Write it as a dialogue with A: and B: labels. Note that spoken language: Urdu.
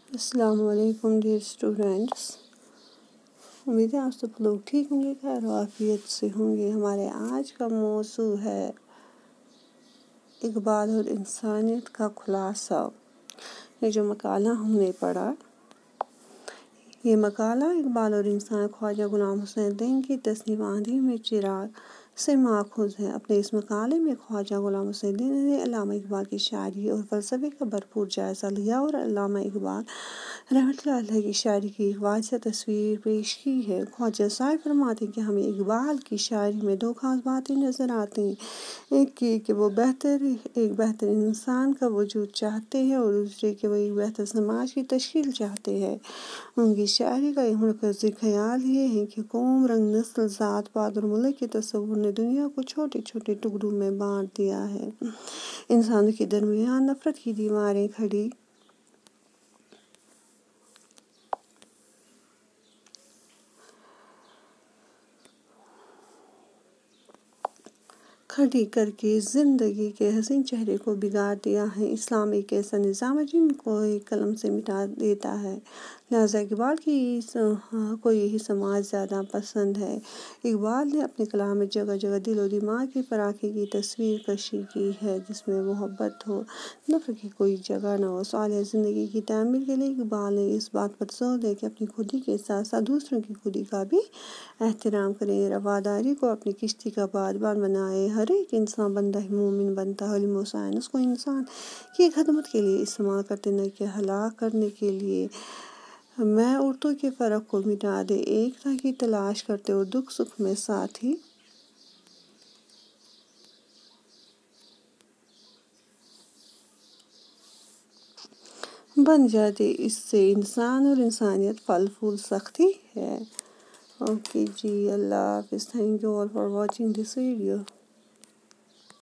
A: السلام علیکم ڈیئر اسٹوڈینٹس، امید ہے آپ سب لوگ ٹھیک ہوں گے، خیر و عافیت سے ہوں گے۔ ہمارے آج کا موضوع ہے اقبال اور انسانیت کا خلاصہ۔ یہ جو مقالہ ہم نے پڑھا، یہ مقالہ اقبال اور انسان خواجہ غلام حسین الدین کی تصنیف آندھی میں چراغ سے ماخوذ ہے۔ اپنے اس مقالے میں خواجہ غلام حسین الدین نے علامہ اقبال کی شاعری اور فلسفے کا بھرپور جائزہ لیا اور علامہ اقبال رحمۃ اللہ علیہ کی شاعری کی ایک واضح تصویر پیش کی ہے۔ خواجہ صاحب فرماتے ہیں کہ ہمیں اقبال کی شاعری میں دو خاص باتیں نظر آتی ہیں، ایک یہ کہ وہ ایک بہتر انسان کا وجود چاہتے ہیں اور دوسرے کہ وہ ایک بہتر سماج کی تشکیل چاہتے ہیں۔ ان کی شاعری کا ایک مرکزی خیال یہ ہے کہ قوم، رنگ، نسل، ذات پات اور ملک کے تصور نے دنیا کو چھوٹے چھوٹے ٹکڑوں میں بانٹ دیا ہے۔ انسانوں کے درمیان نفرت کی دیواریں کھڑی کر کے زندگی کے حسین چہرے کو بگاڑ دیا ہے۔ اسلام ایک ایسا نظام ہے جن کو ایک قلم سے مٹا دیتا ہے، لہٰذا اقبال کو یہی سماج زیادہ پسند ہے۔ اقبال نے اپنے کلام میں جگہ جگہ دل و دماغ کی فراخی کی تصویر کشی کی ہے، جس میں محبت ہو، نفرت کی کوئی جگہ نہ ہو۔ صالح زندگی کی تعمیر کے لیے اقبال نے اس بات پر زور دیا کہ اپنی خودی کے ساتھ ساتھ دوسروں کی خودی کا بھی احترام کریں، رواداری کو اپنی کشتی کا بادبان بنائیں۔ ہر ایک انسان بندہ ہی مومن بنتا ہے۔ علم و سائنس کو انسان کی خدمت کے لیے استعمال کرتے، نہ کہ ہلاک کرنے کے لیے۔ میں اور تو کے فرق کو مٹا دے، ایکتا کی تلاش کرتے اور دکھ سکھ میں ساتھی بن جاتے، اس سے انسان اور انسانیت پھل پھول سکتی ہے۔ اوکے جی، اللہ حافظ۔ Thank you all for watching this video.